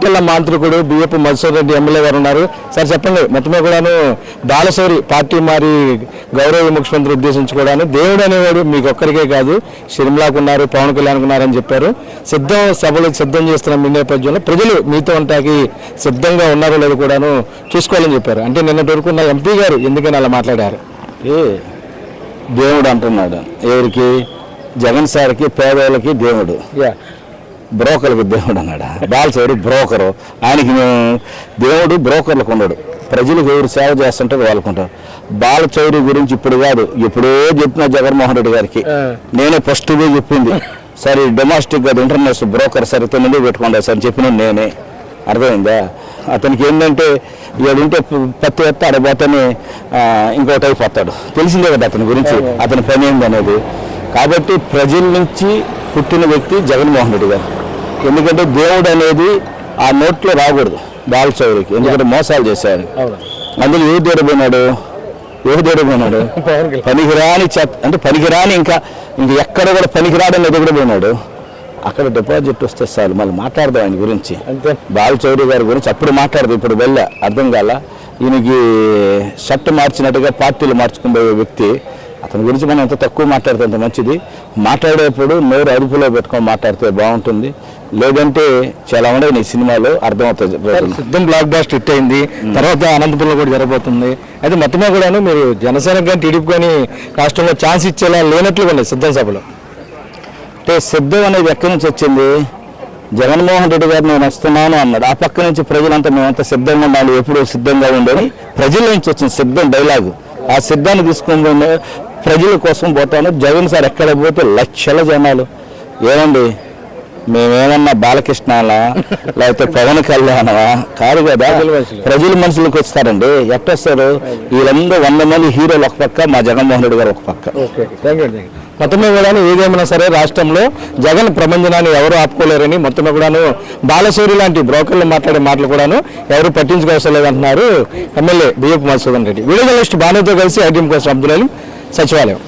మాటల మాంత్రికుడు బియ్యపు మధుసూదన్ రెడ్డి ఎమ్మెల్యే గారు ఉన్నారు. సార్ చెప్పండి, మొత్తమే కూడాను బాలశౌరి పార్టీ మారి గౌరవ ముఖ్యమంత్రి ఉద్దేశించుకోవడానికి దేవుడు అనేవాడు మీకు ఒక్కరికే కాదు, షర్మిలాకు ఉన్నారు, పవన్ కళ్యాణ్కు ఉన్నారని చెప్పారు. సభలు సిద్ధం చేస్తున్న మీ నేపథ్యంలో ప్రజలు మీతో ఉంటాకి సిద్ధంగా ఉన్నారో లేదో కూడాను చూసుకోవాలని చెప్పారు. అంటే నిన్నటి వరకు ఉన్న ఎంపీ గారు ఎందుకని అలా మాట్లాడారు? దేవుడు అంటున్నాడు. ఎవరికి? జగన్ సార్కి, పేదవాళ్ళకి దేవుడు, బ్రోకర్లకు దేవుడు అన్నాడు. బాలశౌరి బ్రోకరు, ఆయనకి దేవుడు బ్రోకర్లకు ఉన్నాడు. ప్రజలకు ఎవరు సేవ చేస్తుంటారు వాళ్ళకుంటారు. బాలశౌరి గురించి ఇప్పుడు కాదు, ఎప్పుడో చెప్పిన జగన్మోహన్ రెడ్డి గారికి నేనే ఫస్ట్ చెప్పింది. సరే డొమెస్టిక్ కాదు, ఇంటర్నేషనల్ బ్రోకర్ సార్ ఇతను ముందు పెట్టుకోండి సార్ చెప్పిన నేనే. అర్థమైందా? అతనికి ఏంటంటే ఏడుంటే పత్తి ఎత్తే అడబోతని ఇంకోటి అయిపోతాడు. తెలిసిందే కదా అతని గురించి, అతని పని ఏంది అనేది. కాబట్టి ప్రజల నుంచి పుట్టిన వ్యక్తి జగన్మోహన్ రెడ్డి గారు. ఎందుకంటే దేవుడు అనేది ఆ నోట్లో రాకూడదు బాలశౌరికి, ఎందుకంటే మోసాలు చేశారు. అందులో ఏ దేవుడు పోయినాడు? పనికిరాని అంటే పనికిరాని ఇంకా ఎక్కడ కూడా పనికిరాడని ఎదుగుడు పోయినాడు. అక్కడ డిపాజిట్ వస్తే చాలు మళ్ళీ మాట్లాడదాం ఆయన గురించి, బాలశౌరి గారి గురించి అప్పుడు మాట్లాడదు. ఇప్పుడు వెళ్ళా అర్థం కాల. ఈయనకి షర్ట్ మార్చినట్టుగా పార్టీలు మార్చుకునే వ్యక్తి. అతని గురించి మనం ఎంత తక్కువ మాట్లాడితే అంత మంచిది. మాట్లాడేప్పుడు నోరు అదుపులో పెట్టుకొని మాట్లాడితే బాగుంటుంది. లేదంటే చాలా ఉన్నాయి నీ సినిమాలో అర్థమవుతుంది. సిద్ధం బ్లాక్ బాస్టర్ హిట్ అయింది, తర్వాత అనంతపురంలో కూడా జరగబోతుంది. అయితే మొత్తమే కూడాను మీరు జనసేనకు కానీ టీడీపీ కానీ రాష్ట్రంలో ఛాన్స్ ఇచ్చేలా లేనట్లుగా ఉన్నాయి సిద్ధం సభలో. అంటే సిద్ధం అనేది ఎక్కడి నుంచి వచ్చింది? జగన్మోహన్ రెడ్డి గారు నేను వస్తున్నాను అన్నాడు. ఆ పక్క నుంచి ప్రజలంతా మేమంతా సిద్ధంగా ఉండాలి, ఎప్పుడూ సిద్ధంగా ఉండని ప్రజల నుంచి వచ్చింది సిద్ధం డైలాగు. ఆ సిద్ధాన్ని తీసుకుని ప్రజల కోసం పోతాను. జగన్ సార్ ఎక్కడ పోతే లక్షల జనాలు. ఏమండి మేమేమన్నా బాలకృష్ణలా లేకపోతే పవన్ కళ్యాణవా? కాదు కదా, ప్రజల మనుషులకు వస్తారండి. ఎట్టొస్తారు? వీళ్ళందరూ 100 మంది హీరోలు ఒక పక్క, మా జగన్మోహన్ రెడ్డి గారు ఒక పక్క. మొత్తమే కూడాను ఏదేమైనా సరే రాష్ట్రంలో జగన్ ప్రపంచనాన్ని ఎవరు ఆపుకోలేరని, మొత్తమే కూడాను బాలశౌరి లాంటి బ్రోకర్లు మాట్లాడే మాటలు కూడాను ఎవరు పట్టించుకోవసం లేదంటున్నారు ఎమ్మెల్యే బియ్యపు మధుసూదన్ రెడ్డి. వీడియో జర్నలిస్ట్ బానుతో కలిసి ఐటీఎం కోసం అబ్దుల్ అలీం, సచివాలయం.